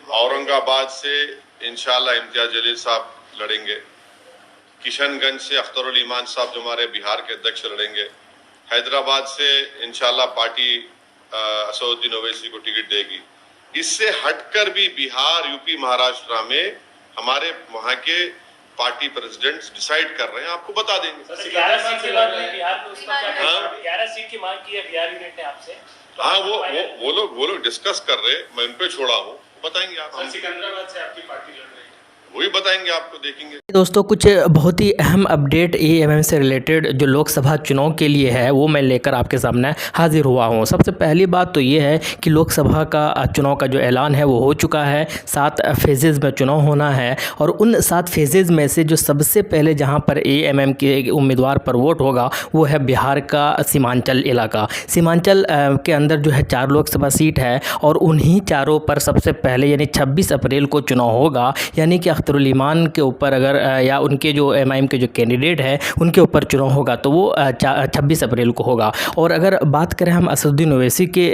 औरंगाबाद से इंशाल्लाह इम्तियाज जलील साहब लड़ेंगे। किशनगंज से अख्तरुल ईमान साहब जो हमारे बिहार के अध्यक्ष लड़ेंगे। हैदराबाद से इंशाल्लाह पार्टी असदुद्दीन ओवैसी को टिकट देगी। इससे हटकर भी बिहार, यूपी, महाराष्ट्र में हमारे वहां के पार्टी प्रेसिडेंट डिसाइड कर रहे हैं, आपको बता देंगे। 11 सीट की बात है बिहार में, उसका क्या 11 सीट की मांग की है बिहार यूनिट ने आपसे। हाँ, वो लोग डिस्कस कर रहे, मैं उन पे छोड़ा हूँ, बताएंगे आप। सिकंदराबाद से आपकी पार्टी लड़ रही है, वही बताएंगे आपको, देखेंगे। दोस्तों कुछ बहुत ही अहम अपडेट एएमएम से रिलेटेड जो लोकसभा चुनाव के लिए है वो मैं लेकर आपके सामने हाजिर हुआ हूं। सबसे पहली बात तो ये है कि लोकसभा का चुनाव का जो ऐलान है वो हो चुका है। 7 फेजेज़ में चुनाव होना है और उन 7 फेजेज़ में से जो सबसे पहले जहां पर एएमएम के उम्मीदवार पर वोट होगा वो है बिहार का सीमांचल इलाका। सीमांचल के अंदर जो है 4 लोकसभा सीट है और उन्हीं चारों पर सबसे पहले यानी 26 अप्रैल को चुनाव होगा। यानी कि अख्तरुल ईमान के ऊपर अगर या उनके जो एमआईएम के जो कैंडिडेट हैं उनके ऊपर चुनाव होगा तो वो 26 अप्रैल को होगा। और अगर बात करें हम असदुद्दीन ओवैसी के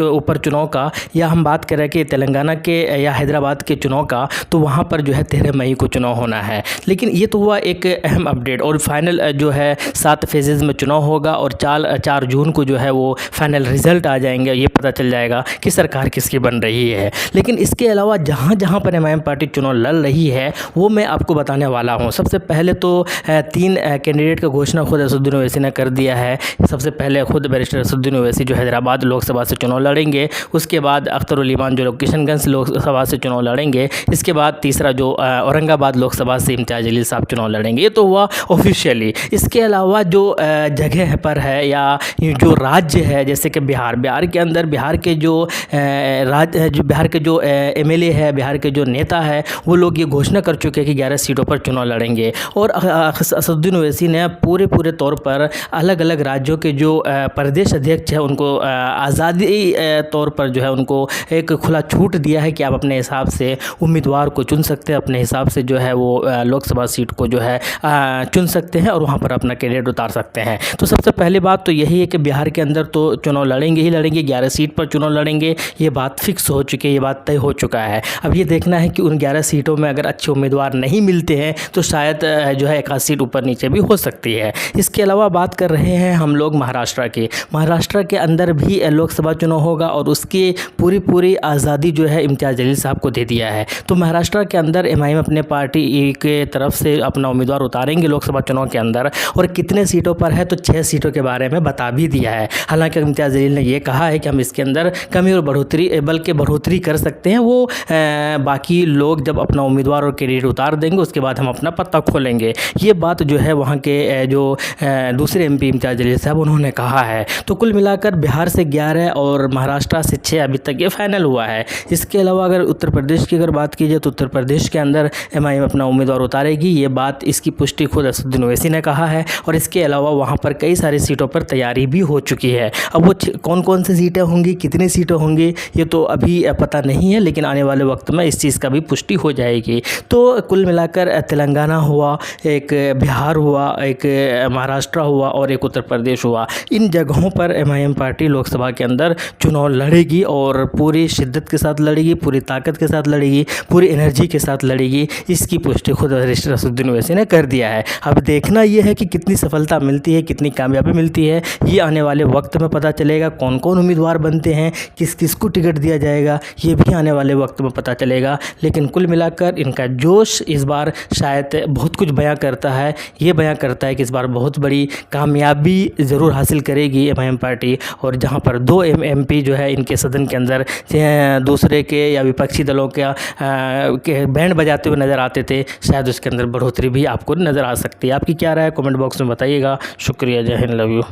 ऊपर चुनाव का, या हम बात करें कि तेलंगाना के या हैदराबाद के चुनाव का, तो वहाँ पर जो है 13 मई को चुनाव होना है। लेकिन ये तो हुआ एक अहम अपडेट। और फाइनल जो है 7 फेजेज़ में चुनाव होगा और 4 जून को जो है वो फाइनल रिजल्ट आ जाएंगे, ये पता चल जाएगा कि सरकार किसकी बन रही है। लेकिन इसके अलावा जहाँ जहाँ पर एमआईएम पार्टी चुनाव लड़ रही है वो मैं आपको बताने वाला हूँ। सबसे पहले तो 3 कैंडिडेट का घोषणा खुद असदुद्दीन ओवैसी ने कर दिया है। सबसे पहले खुद बैरिस्टर असदुद्दीन ओवैसी जो हैदराबाद लोकसभा से चुनाव लड़ेंगे। उसके बाद अख्तरुल ईमान जो किशनगंज लोकसभा से चुनाव लड़ेंगे। इसके बाद तीसरा जो औरंगाबाद लोकसभा से इम्तियाज जलील साहब चुनाव लड़ेंगे। ये तो हुआ ऑफिशियली। इसके अलावा जो जगह पर है या जो राज्य है, जैसे कि बिहार के अंदर बिहार के जो एमएलए है, बिहार के जो नेता है, वो लोग ये घोषणा कर चुके हैं कि 11 सीटों पर चुनाव लड़ेंगे। और असदुद्दीन ओवैसी ने पूरे तौर पर अलग अलग राज्यों के जो प्रदेश अध्यक्ष हैं उनको आज़ादी तौर पर जो है उनको एक खुला छूट दिया है कि आप अपने हिसाब से उम्मीदवार को चुन सकते हैं, अपने हिसाब से जो है वो लोकसभा सीट को जो है चुन सकते हैं और वहाँ पर अपना कैंडिडेट उतार सकते हैं। तो सबसे पहली बात तो यही है कि बिहार के अंदर तो चुनाव लड़ेंगे ही लड़ेंगे, 11 सीट पर चुनाव लड़ेंगे, ये बात फिक्स हो चुकी है, ये बात तय हो चुका है। अब ये देखना है कि उन 11 सीटों में अगर अच्छे उम्मीदवार नहीं मिलते हैं तो शायद जो है 1 आध सीट ऊपर नीचे भी हो सकती है। इसके अलावा बात कर रहे हैं हम लोग महाराष्ट्र की। महाराष्ट्र के अंदर भी लोकसभा चुनाव होगा और उसकी पूरी आज़ादी जो है इम्तियाज जलील साहब को दे दिया है। तो महाराष्ट्र के अंदर एमआईएम अपने पार्टी के तरफ से अपना उम्मीदवार उतारेंगे लोकसभा चुनाव के अंदर। और कितने सीटों पर है तो 6 सीटों के बारे में बता भी दिया है। हालांकि इम्तियाज जलील ने ये कहा है कि हम इसके अंदर कमी और बढ़ोतरी कर सकते हैं। वो बाकी लोग जब अपना उम्मीदवार और कैंडिडेट उतार देंगे उसके बाद हम अपना पत्ता खोलेंगे। ये बात जो है वहाँ के जो दूसरे एमपी इम्तियाज जलील साहब उन्होंने कहा है। तो कुल मिलाकर बिहार से 11 और महाराष्ट्र से 6 अभी तक ये फाइनल हुआ है। इसके अलावा अगर उत्तर प्रदेश की अगर बात की जाए तो उत्तर प्रदेश के अंदर एमआईएम अपना उम्मीदवार उतारेगी। ये बात इसकी पुष्टि खुद असदुद्दीन ओवैसी ने कहा है। और इसके अलावा वहाँ पर कई सारी सीटों पर तैयारी भी हो चुकी है। अब वो कौन से सीटें होंगी, कितनी सीटें होंगी, ये तो अभी पता नहीं है, लेकिन आने वाले वक्त में इस चीज़ का भी पुष्टि हो जाएगी। तो कुल मिलाकर तेलंगाना हुआ, एक बिहार हुआ, एक महाराष्ट्र हुआ और एक उत्तर प्रदेश हुआ। इन जगहों पर एमआईएम पार्टी लोकसभा के अंदर चुनाव लड़ेगी और पूरी शिद्दत के साथ लड़ेगी, पूरी ताकत के साथ लड़ेगी, पूरी एनर्जी के साथ लड़ेगी। इसकी पुष्टि खुद बैरिस्टर असदुद्दीन ओवैसी ने कर दिया है। अब देखना यह है कि कितनी सफलता मिलती है, कितनी कामयाबी मिलती है, ये आने वाले वक्त में पता चलेगा। कौन कौन उम्मीदवार बनते हैं, किस को टिकट दिया जाएगा, ये भी आने वाले वक्त में पता चलेगा। लेकिन कुल मिलाकर इनका जोश इस बार शायद बहुत कुछ बयां करता है। ये बयां करता है कि इस बार बहुत बड़ी कामयाबी ज़रूर हासिल करेगी एमआईएम पार्टी। और जहां पर 2 एमपी जो है इनके सदन के अंदर दूसरे के या विपक्षी दलों के बैंड बजाते हुए नज़र आते थे, शायद उसके अंदर बढ़ोतरी भी आपको नज़र आ सकती है। आपकी क्या राय है कमेंट बॉक्स में बताइएगा। शुक्रिया, जय हिंद, लव यू।